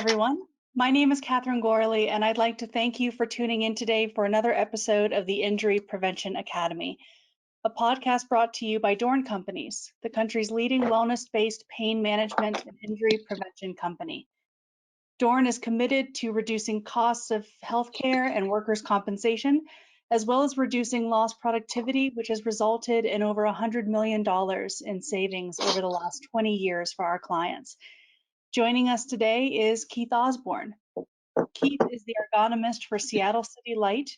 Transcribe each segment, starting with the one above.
everyone. My name is Catherine Gorley, and I'd like to thank you for tuning in today for another episode of the Injury Prevention Academy, a podcast brought to you by DORN Companies, the country's leading wellness-based pain management and injury prevention company. DORN is committed to reducing costs of healthcare and workers' compensation, as well as reducing lost productivity, which has resulted in over $100 million in savings over the last 20 years for our clients. Joining us today is Keith Osborne. Keith is the ergonomist for Seattle City Light,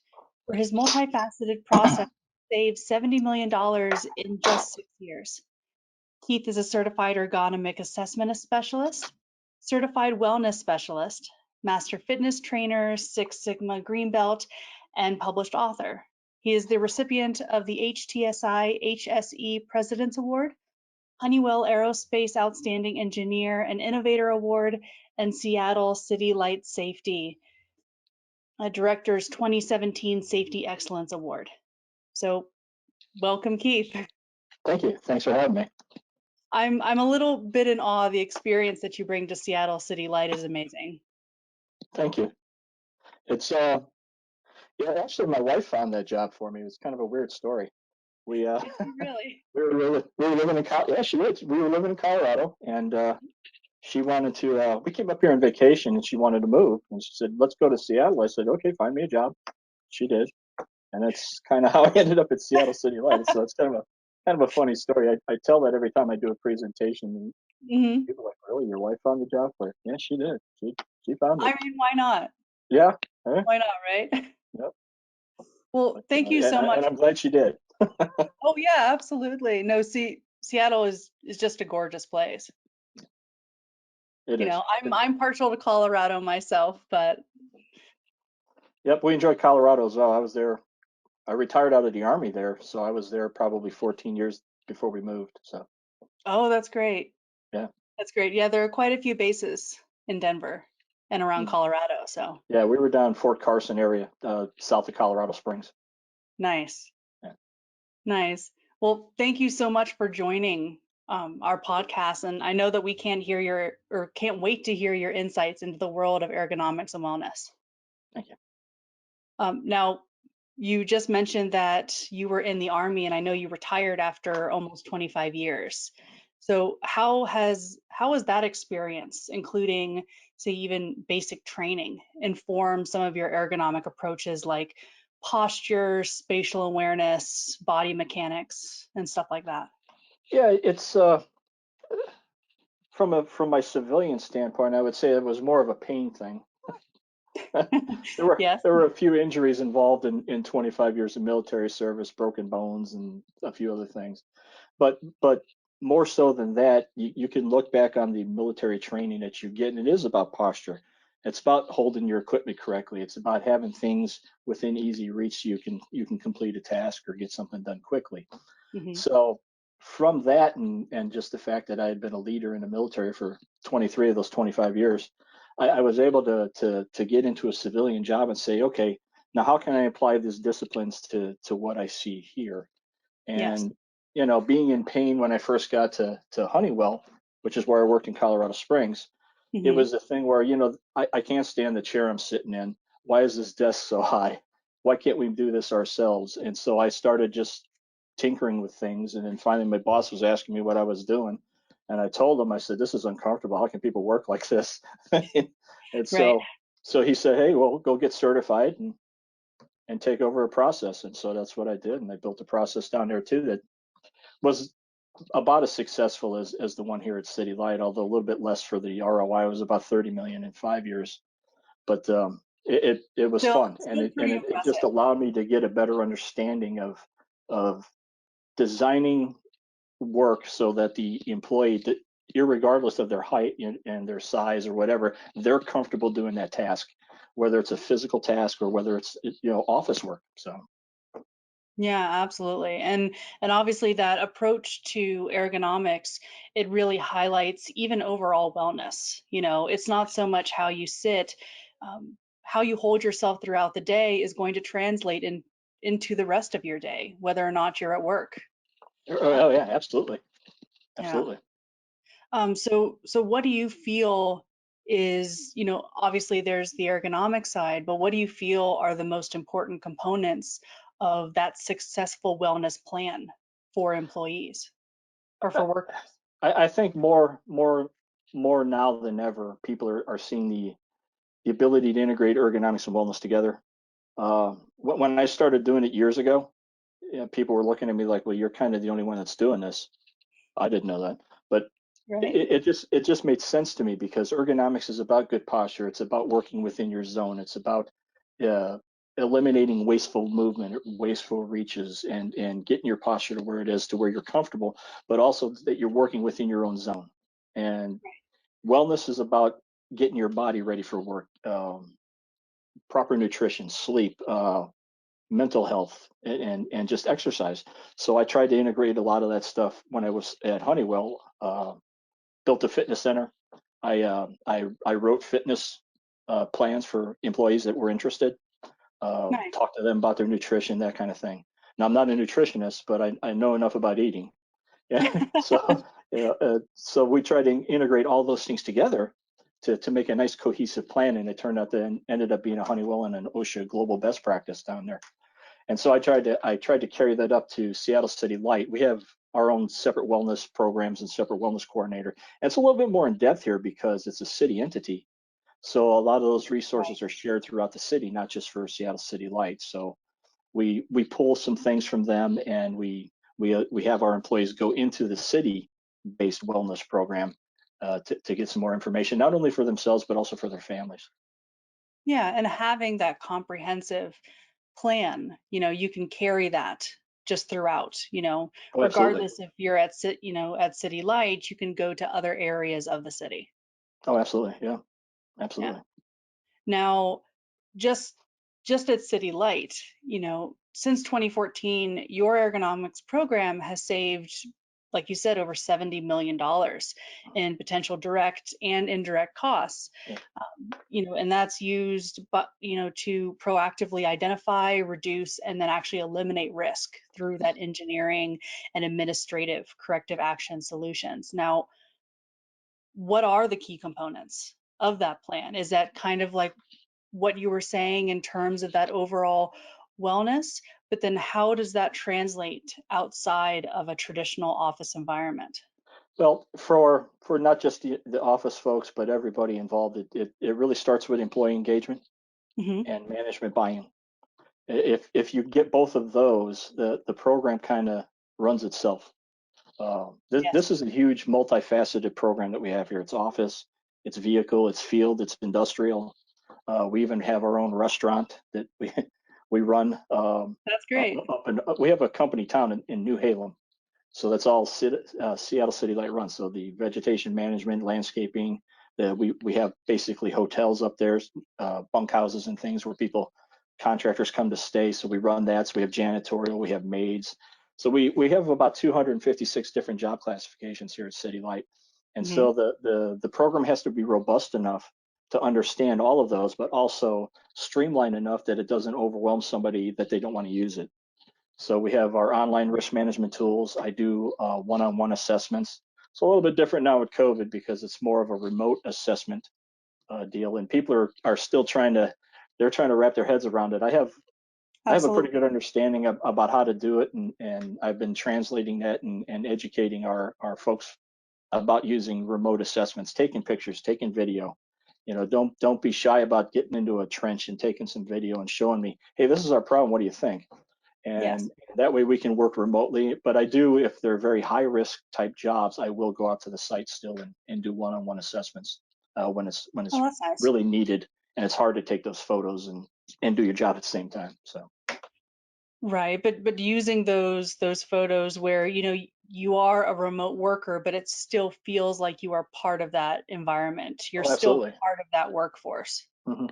where his multifaceted process saved $70 million in just 6 years. Keith is a certified ergonomic assessment specialist, certified wellness specialist, master fitness trainer, Six Sigma Green Belt, and published author. He is the recipient of the HTSI HSE President's Award, Honeywell Aerospace Outstanding Engineer and Innovator Award, and Seattle City Light Safety Director's 2017 Safety Excellence Award. So welcome, Keith. Thank you. Thanks for having me. I'm a little bit in awe. The experience that you bring to Seattle City Light is amazing. Thank you. It's actually my wife found that job for me. It was kind of a weird story. We Really? we were living in Colorado. Yeah, she was. We were living in Colorado, and she wanted to. We came up here on vacation, and she wanted to move, and she said, "Let's go to Seattle." I said, "Okay, find me a job." She did, and that's kind of how I ended up at Seattle City Light. So it's kind of a funny story. I tell that every time I do a presentation, and Mm-hmm. people are like, "Really, your wife found the job for you?" Yeah, she did. She found it. I mean, why not? Yeah. eh, Why not, right? Yep. Well, But, thank you so and, much. and I'm glad she did. Oh yeah, absolutely. No, see, Seattle is just a gorgeous place. It You is. know, It is. I'm partial to Colorado myself, but Yep, we enjoyed Colorado as well. I was there. I retired out of the Army there, so I was there probably 14 years before we moved. So, oh, that's great. yeah. That's great. Yeah, there are quite a few bases in Denver and around Mm. Colorado, so Yeah, we were down Fort Carson area, south of Colorado Springs. nice. Yeah. Nice. Well, thank you so much for joining our podcast. And I know that we can't hear or can't wait to hear your insights into the world of ergonomics and wellness. Thank you. Now, you just mentioned that you were in the Army, and I know you retired after almost 25 years. So how has that experience, including say even basic training, informed some of your ergonomic approaches like posture, spatial awareness, body mechanics, and stuff like that? Yeah, it's from my civilian standpoint, I would say it was more of a pain thing. Yes. There were a few injuries involved in 25 years of military service, broken bones, and a few other things. But more so than that, you can look back on the military training that you get, and it is about posture. It's about holding your equipment correctly. It's about having things within easy reach so you can complete a task or get something done quickly. Hmm. So from that and just the fact that I had been a leader in the military for 23 of those 25 years, I was able to get into a civilian job and say, okay, now how can I apply these disciplines to what I see here? Yes. And being in pain when I first got to Honeywell, which is where I worked in Colorado Springs, it Hmm. was a thing where I can't stand the chair I'm sitting in. Why is this desk so high? Why can't we do this ourselves? And so I started just tinkering with things, and then finally my boss was asking me what I was doing, and I told him, I said, this is uncomfortable. How can people work like this? And Right. so he said, hey, well, go get certified and take over a process. And so that's what I did, and I built a process down there too that was about as successful as the one here at City Light, although a little bit less for the ROI. It was about 30 million in 5 years, but it was fun, and Still pretty it just impressive. allowed me to get a better understanding of designing work so that the employee, irregardless of their height and their size or whatever, they're comfortable doing that task, whether it's a physical task or whether it's office work. So Yeah, absolutely. And obviously that approach to ergonomics, it really highlights even overall wellness. You know, it's not so much how you sit, how you hold yourself throughout the day is going to translate into the rest of your day, whether or not you're at work. oh yeah, absolutely, Yeah. absolutely. So what do you feel? is, obviously there's the ergonomic side, but what do you feel are the most important components of that successful wellness plan for employees or Uh, for workers? I think more now than ever, people are seeing the ability to integrate ergonomics and wellness together. When I started doing it years ago, people were looking at me like, "Well, you're kind of the only one that's doing this." I didn't know that, but Right? it just made sense to me because ergonomics is about good posture. It's about working within your zone. It's about uh, eliminating wasteful movement, or wasteful reaches, and getting your posture to where it is to where you're comfortable, but also that you're working within your own zone. And wellness is about getting your body ready for work, proper nutrition, sleep, mental health, and just exercise. So I tried to integrate a lot of that stuff when I was at Honeywell. Built a fitness center. I wrote fitness plans for employees that were interested. Nice. Talked to them about their nutrition, that kind of thing. Now I'm not a nutritionist, but I know enough about eating. Yeah. So we tried to integrate all those things together to make a nice cohesive plan, and it turned out to ended up being a Honeywell and an OSHA global best practice down there. And so I tried to carry that up to Seattle City Light. We have our own separate wellness programs and separate wellness coordinator. And it's a little bit more in depth here because it's a city entity. So a lot of those Right. resources are shared throughout the city, not just for Seattle City Light. So we pull some things from them, and we have our employees go into the city-based wellness program to get some more information, not only for themselves but also for their families. Yeah, and having that comprehensive plan, you can carry that just throughout, Oh, absolutely. regardless if you're at City Light, you can go to other areas of the city. Oh, absolutely. Yeah, Yeah. absolutely. Now, just just at City Light, since 2014, your ergonomics program has saved, like you said, over $70 million in potential direct and indirect costs. Yeah. And that's used, but to proactively identify, reduce, and then actually eliminate risk through that engineering and administrative corrective action solutions. Now, what are the key components of that plan? Is that kind of like what you were saying in terms of that overall wellness, but then how does that translate outside of a traditional office environment? Well, for not just the office folks, but everybody involved, it really starts with employee engagement Hmm. and management buy-in. If you get both of those, the program kind of runs itself. This Yes, is a huge multifaceted program that we have here. It's office, it's vehicle, it's field, it's industrial. We even have our own restaurant that we run that's great. we have a company town in New Halem. So that's all Seattle City Light runs. So the vegetation management, landscaping, we have basically hotels up there, bunkhouses and things where contractors come to stay. So we run that. So we have janitorial, we have maids. So we have about 256 different job classifications here at City Light. And Hmm. so the program has to be robust enough to understand all of those, but also streamlined enough that it doesn't overwhelm somebody that they don't want to use it. So we have our online risk management tools. I do one-on-one assessments. It's a little bit different now with COVID because it's more of a remote assessment deal, and people are still they're trying to wrap their heads around it. I have a pretty Absolutely. good understanding about how to do it, and I've been translating that and educating our folks about using remote assessments, taking pictures, taking video. Don't be shy about getting into a trench and taking some video and showing me, hey, this is our problem. What do you think? Yes. And that way we can work remotely. But I do, if they're very high risk type jobs, I will go out to the site still and do one-on-one assessments when Oh, it's that's nice. really needed and it's hard to take those photos and do your job at the same time. So Right, but using those photos where you are a remote worker, but it still feels like you are part of that environment. You're oh, still absolutely. part of that workforce. Hmm.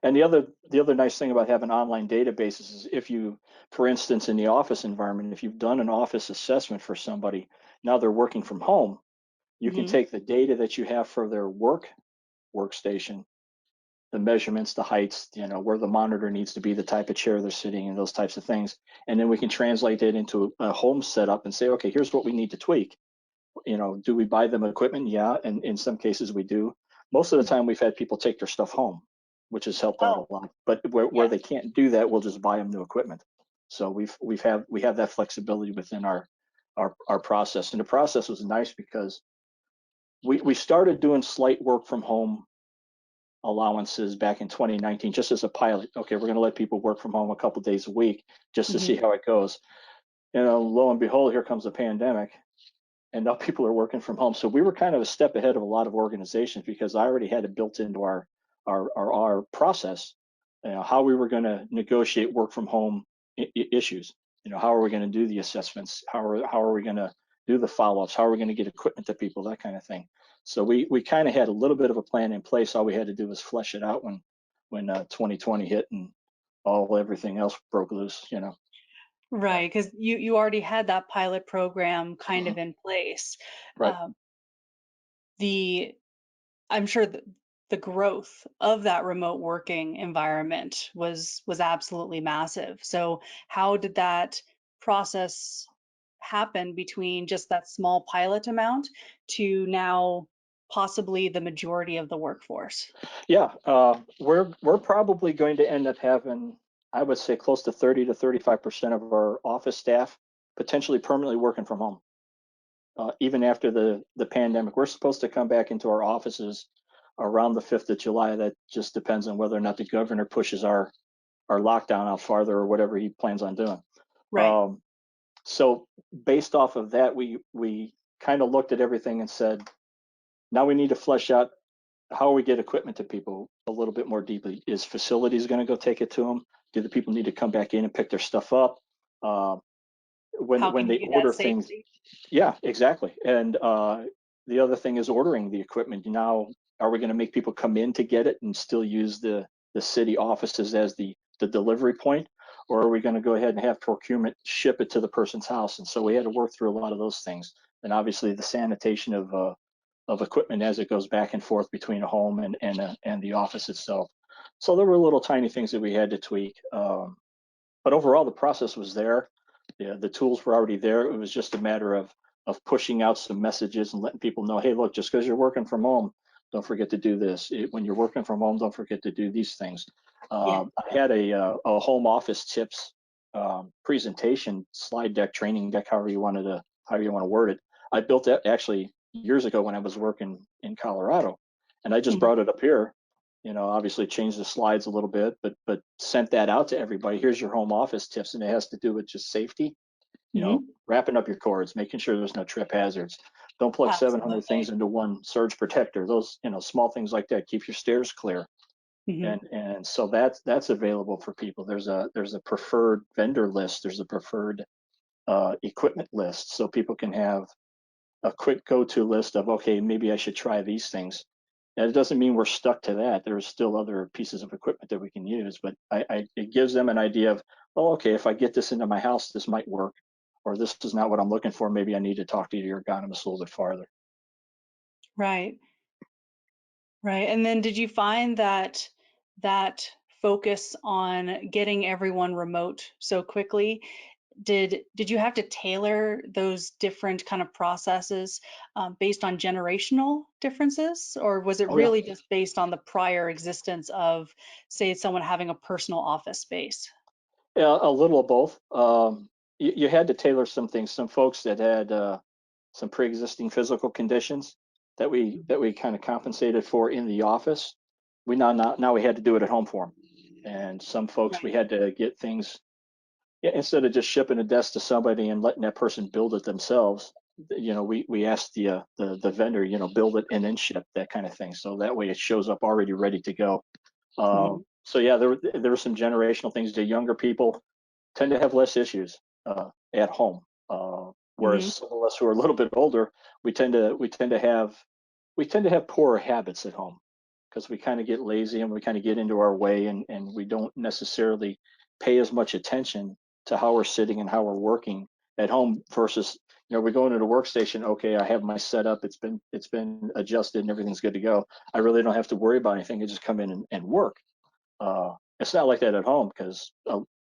And the other nice thing about having online databases is if you, for instance, in the office environment, if you've done an office assessment for somebody, now they're working from home, you can Hmm. take the data that you have for their workstation, the measurements, the heights, where the monitor needs to be, the type of chair they're sitting in, those types of things. And then we can translate that into a home setup and say, okay, here's what we need to tweak. Do we buy them equipment? Yeah, and in some cases we do. Most of the time, we've had people take their stuff home, which has helped out Oh, a lot. But where they yes. can't do that, we'll just buy them new equipment. So we have that flexibility within our process. And the process was nice because we started doing slight work from home allowances back in 2019, just as a pilot. Okay, we're going to let people work from home a couple days a week just to see Hmm. how it goes. Lo and behold, here comes the pandemic, and now people are working from home. So we were kind of a step ahead of a lot of organizations because I already had it built into our process, how we were going to negotiate work from home issues. How are we going to do the assessments? How are we going to do the follow-ups? How are we going to get equipment to people? That kind of thing. So we kind of had a little bit of a plan in place. All we had to do was flesh it out when 2020 hit and everything else broke loose. Right, because you already had that pilot program kind Mhm. of in place. Right. Um, the I'm sure the growth of that remote working environment was absolutely massive. So how did that process happen between just that small pilot amount to now possibly the majority of the workforce? Yeah, we're probably going to end up having, I would say, close to 30 to 35% of our office staff potentially permanently working from home. Even after the pandemic, we're supposed to come back into our offices around the 5th of July. That just depends on whether or not the governor pushes our lockdown out farther or whatever he plans on doing. Right. Um, so based off of that, we kind of looked at everything and said, now we need to flesh out how we get equipment to people a little bit more deeply. Is facilities going to go take it to them? Do the people need to come back in and pick their stuff up? Uh, How when can you they do that order things, safely? yeah, exactly. And the other thing is ordering the equipment. Now, are we going to make people come in to get it and still use the city offices as the delivery point, or are we going to go ahead and have procurement ship it to the person's house? And so we had to work through a lot of those things, and obviously the sanitation of equipment as it goes back and forth between a home and the office itself. So there were little tiny things that we had to tweak. But overall, the process was there. The tools were already there. It was just a matter of pushing out some messages and letting people know, hey, look, just because you're working from home, don't forget to do this. When you're working from home, don't forget to do these things. Yeah. I had a home office tips presentation slide deck, training deck, however you want to word it. I built that actually years ago when I was working in Colorado, and I just Hmm. brought it up here. Obviously changed the slides a little bit, but sent that out to everybody. Here's your home office tips, and it has to do with just safety. Hmm. Wrapping up your cords, making sure there's no trip hazards. Don't plug 700 things Absolutely. into one surge protector. Those, small things like that. Keep your stairs clear, Hmm. and so that's available for people. There's a preferred vendor list. There's a preferred equipment list, so people can have a quick go-to list of, okay, maybe I should try these things. And it doesn't mean we're stuck to that. There's still other pieces of equipment that we can use, but it gives them an idea of, oh, okay, if I get this into my house, this might work, or this is not what I'm looking for. Maybe I need to talk to your ergonomist a little bit farther. Right. Right. And then did you find that that focus on getting everyone remote so quickly, did you have to tailor those different kind of processes based on generational differences, or was it Oh yeah, really just based on the prior existence of, say, someone having a personal office space? yeah, a little of both. You had to tailor some things. Some folks that had some pre-existing physical conditions Mhm. that we kind of compensated for in the office. We now we had to do it at home for them. And some folks we Right. had to get things, yeah, instead of just shipping a desk to somebody and letting that person build it themselves. We asked the vendor, build it and then ship, that kind of thing. So that way it shows up already ready to go. Hmm. So yeah, there were some generational things. The younger people tend to have less issues at home. Whereas Hmm. some of us who are a little bit older, we tend to have poorer habits at home because we kind of get lazy and we kind of get into our way, and we don't necessarily pay as much attention to how we're sitting and how we're working at home versus we go into the workstation. Okay, I have my setup. It's been adjusted and everything's good to go. I really don't have to worry about anything. I just come in and work. It's not like that at home because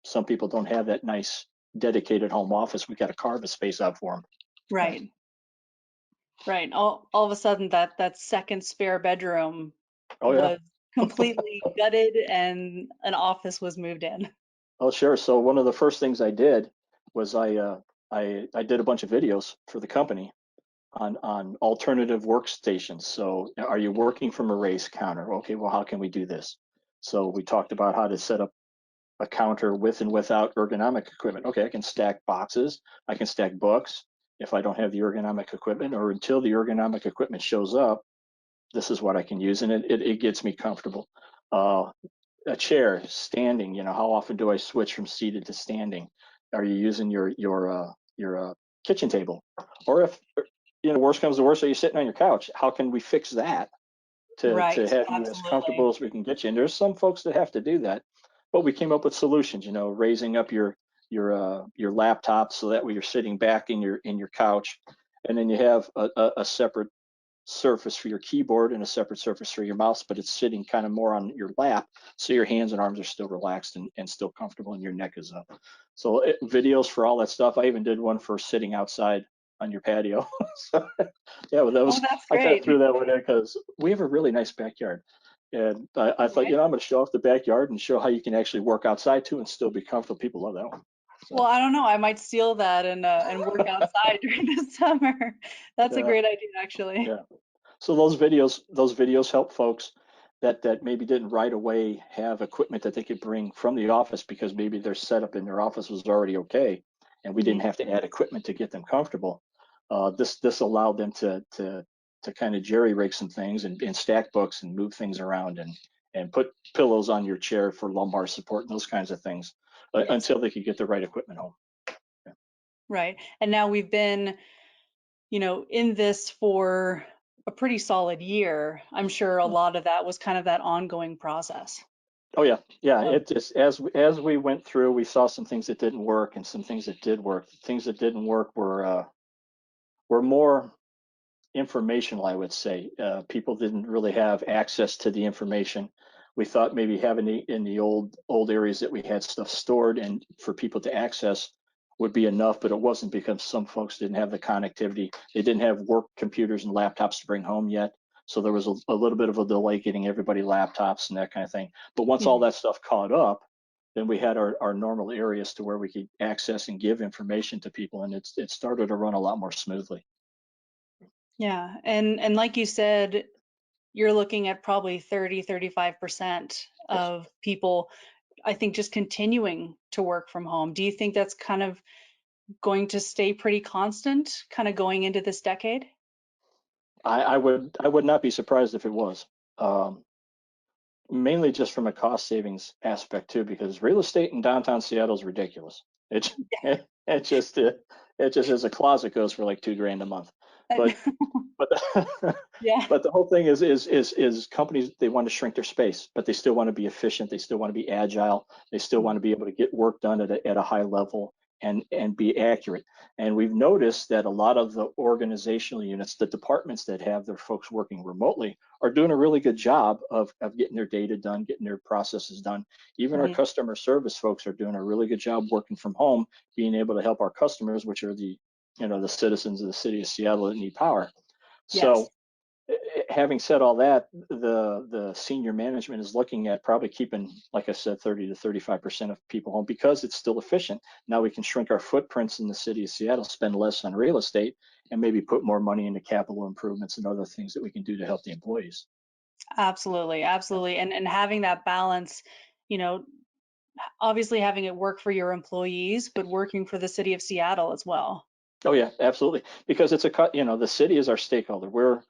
some people don't have that nice dedicated home office. We got to carve a space out for them. Right. Right. All of a sudden that second spare bedroom Oh yeah. was completely gutted and an office was moved in. Oh sure. So one of the first things I did was I did a bunch of videos for the company on alternative workstations. So are you working from a raised counter? Okay, well, how can we do this? So we talked about how to set up a counter with and without ergonomic equipment. Okay, I can stack boxes, I can stack books if I don't have the ergonomic equipment, or until the ergonomic equipment shows up, this is what I can use, and it gets me comfortable. Uh, a chair, standing, how often do I switch from seated to standing? Are you using your kitchen table? Or if worst comes to worst, are you sitting on your couch? How can we fix that to Right. have you as Absolutely. comfortable as we can get you? And there's some folks that have to do that, but we came up with solutions. Raising up your laptop so that way you're sitting back in your couch, and then you have a separate surface for your keyboard and a separate surface for your mouse, but it's sitting kind of more on your lap, so your hands and arms are still relaxed and still comfortable, and your neck is up. So videos for all that stuff. I even did one for sitting outside on your patio. So yeah, well, that Oh, was that's I kind of great. threw that one in because we have a really nice backyard, and I thought, Okay. I'm going to show off the backyard and show how you can actually work outside too and still be comfortable. People love that one. Well, So I don't know. I might steal that and work outside during the summer. That's a yeah, great idea, actually. yeah. So those videos help folks that maybe didn't right away have equipment that they could bring from the office because maybe their setup in their office was already okay, and we didn't Mhm. have to add equipment to get them comfortable. This allowed them to kind of jerry rig some things and stack books and move things around and put pillows on your chair for lumbar support and those kinds of things Yes. until they could get the right equipment home. Yeah. Right. And now we've been, in this for a pretty solid year. I'm sure a lot of that was kind of that ongoing process Oh yeah, yeah. of, It just as we went through, we saw some things that didn't work and some things that did work. Things that didn't work were more informational, I would say. People didn't really have access to the information. We thought maybe having in the old areas that we had stuff stored and for people to access would be enough, but it wasn't because some folks didn't have the connectivity. They didn't have work computers and laptops to bring home yet. So there was a little bit of a delay getting everybody laptops and that kind of thing. But once all Mhm. that stuff caught up, then we had our normal areas to where we could access and give information to people, and it started to run a lot more smoothly. Yeah. And like you said, you're looking at probably 35% Yes. of people, I think, just continuing to work from home. Do you think that's kind of going to stay pretty constant, kind of going into this decade? I would not be surprised if it was. Um, Mainly just from a cost savings aspect too, because real estate in downtown Seattle is ridiculous. It it just it just as a closet goes for like 2 grand a month. And But but the, yeah. but the whole thing is companies, they want to shrink their space, but they still want to be efficient. They still want to be agile. They still want to be able to get work done at a high level and be accurate. And we've noticed that a lot of the organizational units, the departments that have their folks working remotely, are doing a really good job of getting their data done, getting their processes done. Even our Mhm. customer service folks are doing a really good job working from home, being able to help our customers, which are the citizens of the city of Seattle that need power. Yes. So having said all that, the senior management is looking at probably keeping, like I said, 30 to 35% of people home because it's still efficient. Now we can shrink our footprints in the city of Seattle, spend less on real estate, and maybe put more money into capital improvements and other things that we can do to help the employees. Absolutely, Yeah. absolutely. And having that balance, you know, obviously having it work for your employees, but working for the city of Seattle as well. Oh yeah, absolutely. Because it's the city is our stakeholder. We're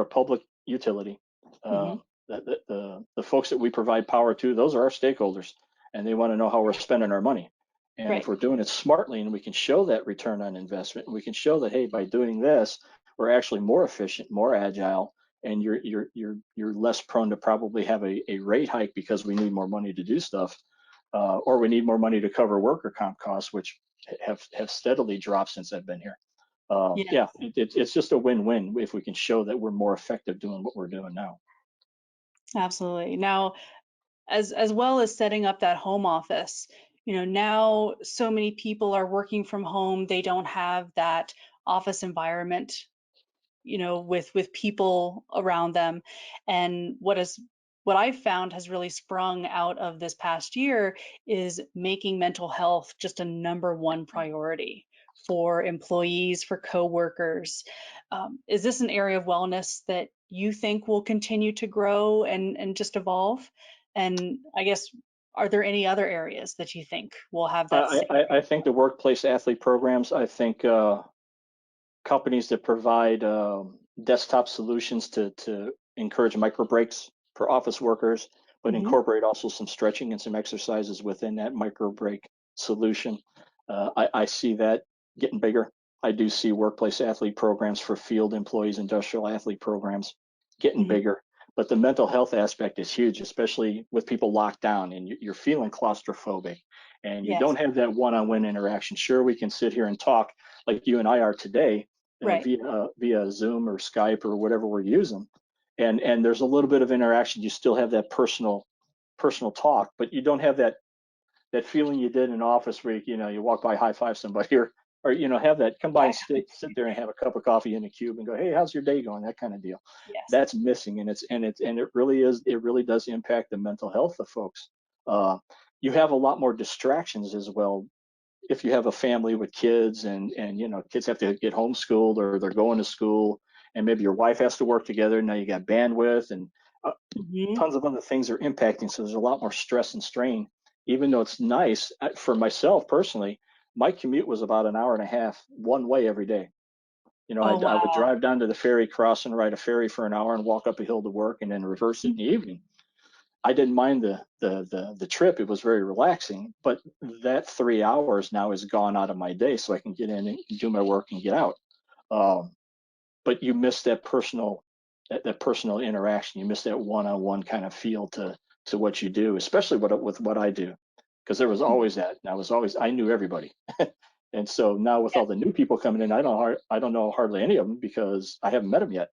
a public utility. Hmm. The folks that we provide power to, those are our stakeholders, and they want to know how we're spending our money. And if Right. we're doing it smartly, and we can show that return on investment, and we can show that, hey, by doing this, we're actually more efficient, more agile, and you're less prone to probably have a rate hike because we need more money to do stuff, or we need more money to cover worker comp costs, which have steadily dropped since I've been here. Yeah, Yeah, it's just a win-win if we can show that we're more effective doing what we're doing now. absolutely. Now, as well as setting up that home office, now so many people are working from home. They don't have that office environment with people around them. And what I've found has really sprung out of this past year is making mental health just a number one priority for employees, for coworkers. Is this an area of wellness that you think will continue to grow and just evolve? And I guess, are there any other areas that you think will have that same? I think the workplace athlete programs, I think companies that provide desktop solutions to encourage micro breaks for office workers, but Hmm. incorporate also some stretching and some exercises within that micro break solution. I see that getting bigger. I do see workplace athlete programs for field employees, industrial athlete programs getting Hmm. bigger. But the mental health aspect is huge, especially with people locked down and you're feeling claustrophobic and you don't Yes. have that one-on-one interaction. Sure, we can sit here and talk like you and I are today, Right. via Zoom or Skype or whatever we're using, and there's a little bit of interaction. You still have that personal talk, but you don't have that feeling you did in office where you walk by, high five somebody, or have that come by and Exactly. sit there and have a cup of coffee in the cube and go, hey, how's your day going? That kind of deal. Yes. That's missing, and it really does impact the mental health of folks. Uh, you have a lot more distractions as well if you have a family with kids and kids have to get homeschooled or they're going to school and maybe your wife has to work together. Now you got bandwidth and uh, Hmm. tons of other things are impacting. So there's a lot more stress and strain. Even though it's nice for myself personally, my commute was about an hour and a half one way every day. Oh, I would wow. drive down to the ferry crossing, ride a ferry for an hour, and walk up a hill to work, and then reverse it in the evening. I didn't mind the trip. It was very relaxing, but that 3 hours now is gone out of my day, so I can get in and do my work and get out. Um, but you miss that personal interaction. You miss that one-on-one kind of feel to what you do, especially with what I do, because there was Mhm. always that. And I knew everybody, and so now with Yeah. all the new people coming in, I don't know hardly any of them because I haven't met them yet.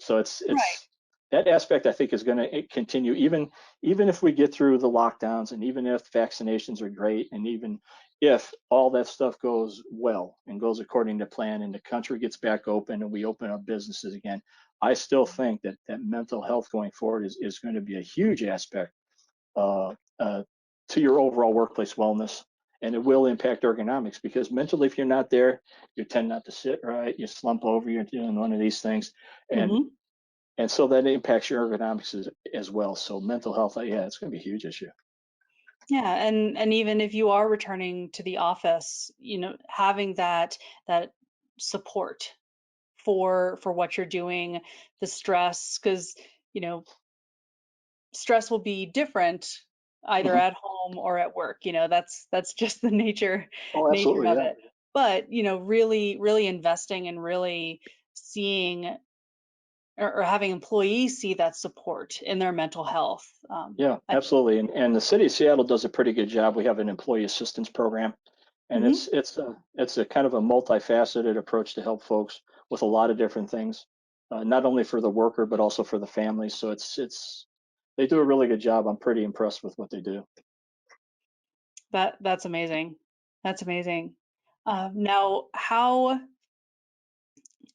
So Right. it's that aspect I think is going to continue even if we get through the lockdowns and even if vaccinations are great and even if all that stuff goes well and goes according to plan and the country gets back open and we open up businesses again, I still think that mental health going forward is going to be a huge aspect uh, uh, to your overall workplace wellness. And it will impact ergonomics because mentally, if you're not there, you tend not to sit right, you slump over, you're doing one of these things. And Hmm. and so that impacts your ergonomics as well. So mental health, yeah, it's going to be a huge issue. Yeah, and even if you are returning to the office, having that support for what you're doing, the stress, because you know stress will be different either Hmm. at home or at work. That's just the nature Oh, nature absolutely, of yeah, it. But really investing and really seeing or having employees see that support in their mental health. yeah, I think. absolutely. And the city of Seattle does a pretty good job. We have an employee assistance program, and Hmm. it's a kind of a multifaceted approach to help folks with a lot of different things, not only for the worker but also for the family. So it's they do a really good job. I'm pretty impressed with what they do. That's amazing. That's amazing. Now, how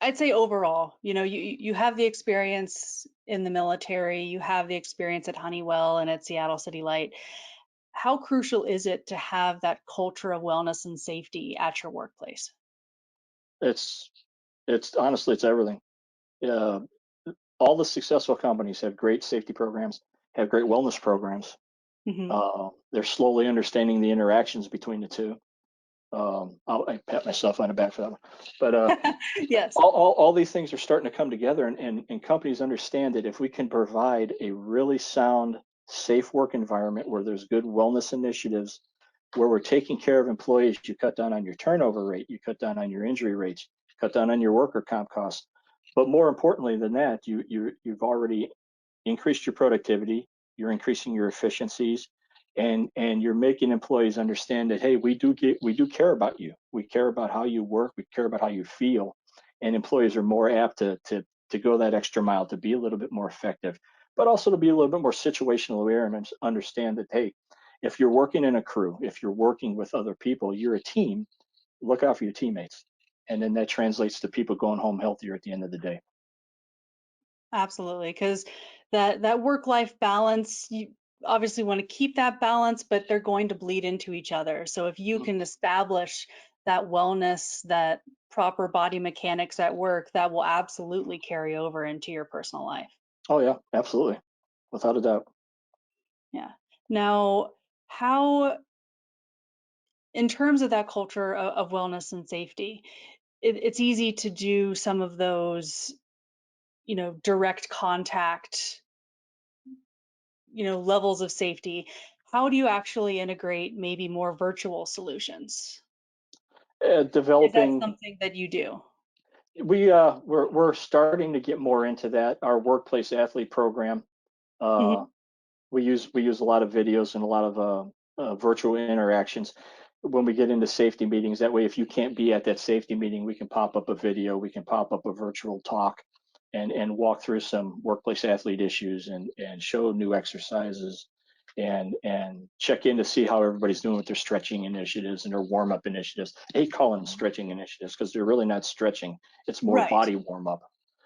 I'd say overall, you have the experience in the military, you have the experience at Honeywell and at Seattle City Light. How crucial is it to have that culture of wellness and safety at your workplace? It's it's honestly it's everything. Uh, all the successful companies have great safety programs, have great wellness programs. Hmm. They're slowly understanding the interactions between the two. I pat myself on the back for that one. But Yes. all these things are starting to come together, and companies understand that if we can provide a really sound, safe work environment where there's good wellness initiatives, where we're taking care of employees, you cut down on your turnover rate, you cut down on your injury rates, cut down on your worker comp costs. But more importantly than that, you've already increased your productivity, you're increasing your efficiencies, and you're making employees understand that hey, we do care about you. We care about how you work, we care about how you feel, and employees are more apt to go that extra mile to be a little bit more effective, but also to be a little bit more situational aware and understand that hey, if you're working in a crew, if you're working with other people, you're a team, look out for your teammates. and then that translates to people going home healthier at the end of the day. Absolutely, because that work-life balance, you obviously want to keep that balance, but they're going to bleed into each other. So if you Mhm. can establish that wellness, that proper body mechanics at work, that will absolutely carry over into your personal life. Oh yeah, absolutely, without a doubt. Yeah. Now, how, in terms of that culture of wellness and safety, it's easy to do some of those, direct contact, levels of safety. How do you actually integrate maybe more virtual solutions? Is that Developing, something that you do? we're starting to get more into that. Our workplace athlete program. Uh, Hmm. we use a lot of videos and a lot of virtual interactions when we get into safety meetings. That way, if you can't be at that safety meeting, we can pop up a video, we can pop up a virtual talk, and walk through some workplace athlete issues and show new exercises and check in to see how everybody's doing with their stretching initiatives and their warm up initiatives. I hate calling them stretching initiatives because they're really not stretching. It's more Right. body warm up.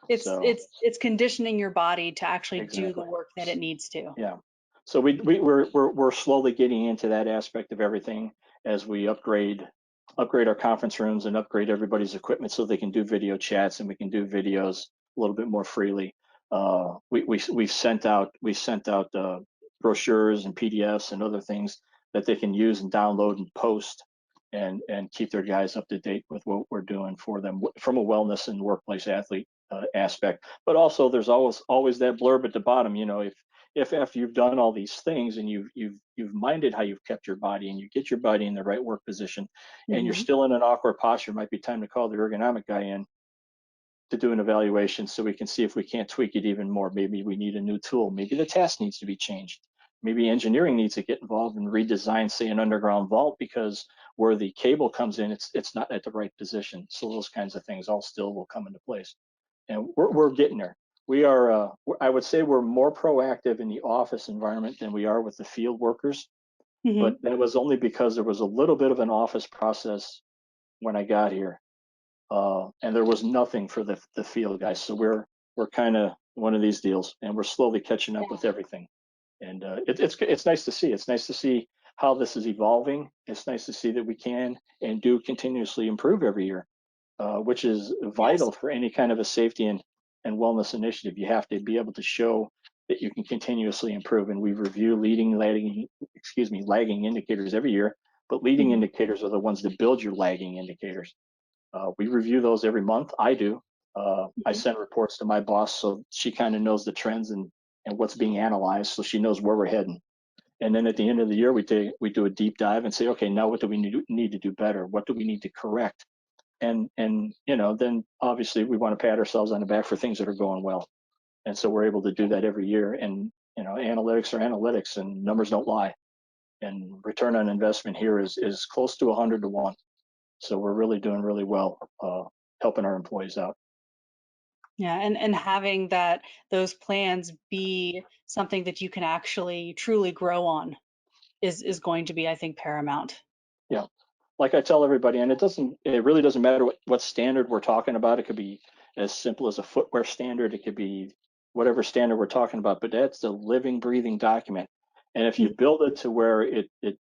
It's So it's it's conditioning your body to actually do the exactly. work that it needs to. Yeah. So we're slowly getting into that aspect of everything as we upgrade our conference rooms and upgrade everybody's equipment so they can do video chats and we can do videos a little bit more freely. We sent out brochures and PDFs and other things that they can use and download and post and keep their guys up to date with what we're doing for them from a wellness and workplace athlete aspect. But also, there's always that blurb at the bottom. If after you've done all these things and you've minded how you've kept your body and you get your body in the right work position and you're Hmm. still in an awkward posture, it might be time to call the ergonomic guy in to do an evaluation so we can see if we can't tweak it even more. Maybe we need a new tool. Maybe the task needs to be changed. Maybe engineering needs to get involved and redesign, say, an underground vault because where the cable comes in, it's not at the right position. So those kinds of things all still will come into place, and we're getting there. We are, I would say, we're more proactive in the office environment than we are with the field workers. But Hmm. that was only because there was a little bit of an office process when I got here, and there was nothing for the field guys. So we're kind of one of these deals, and we're slowly catching up with everything. And it's nice to see. It's nice to see how this is evolving. It's nice to see that we can and do continuously improve every year, which is Yes. vital for any kind of a safety and wellness initiative. You have to be able to show that you can continuously improve. And we review lagging indicators every year, but leading Hmm. indicators are the ones that build your lagging indicators. We review those every month. I do. I Hmm. send reports to my boss so she kind of knows the trends and what's being analyzed, so she knows where we're heading. And then at the end of the year, we do a deep dive and say, okay, now what do we need to do better? What do we need to correct? And then obviously we want to pat ourselves on the back for things that are going well, and so we're able to do that every year. And analytics are analytics and numbers don't lie, and return on investment here is close to 100 to 1. So we're really doing really well, helping our employees out. Yeah, and having those plans be something that you can actually truly grow on is going to be, I think, paramount. Yeah, like I tell everybody, and it really doesn't matter what standard we're talking about. It could be as simple as a footwear standard. It could be whatever standard we're talking about, but that's the living, breathing document. And if you Mhm. build it to where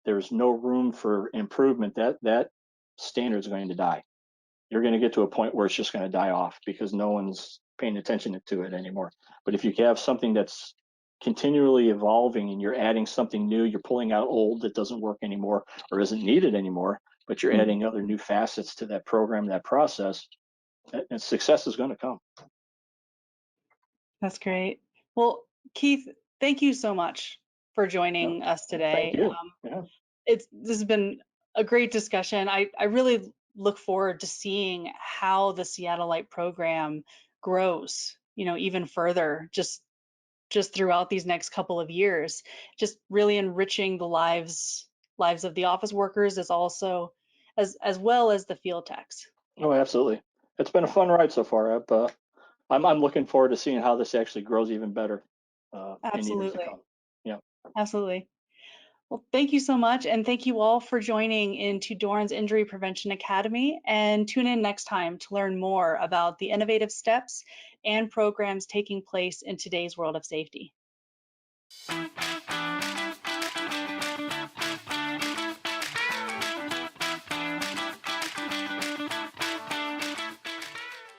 there's no room for improvement, that standard is going to die. You're going to get to a point where it's just going to die off because no one's paying attention to it anymore. But if you have something that's continually evolving and you're adding something new, you're pulling out old that doesn't work anymore or isn't needed anymore, but you're Mhm. adding other new facets to that program, that process, and success is going to come. That's great. Well, Keith, thank you so much for No, joining us thank today. you. Yeah. This has been a great discussion. I really look forward to seeing how the Seattle Light program grows, even further, just throughout these next couple of years, just really enriching the lives of the office workers as well as the field techs. Oh, absolutely. It's been a Yeah, fun ride so far. I'm looking forward to seeing how this actually grows even better in years to absolutely. come. Yeah. Absolutely. Well, thank you so much. And thank you all for joining into DORN's Injury Prevention Academy. And tune in next time to learn more about the innovative steps and programs taking place in today's world of safety.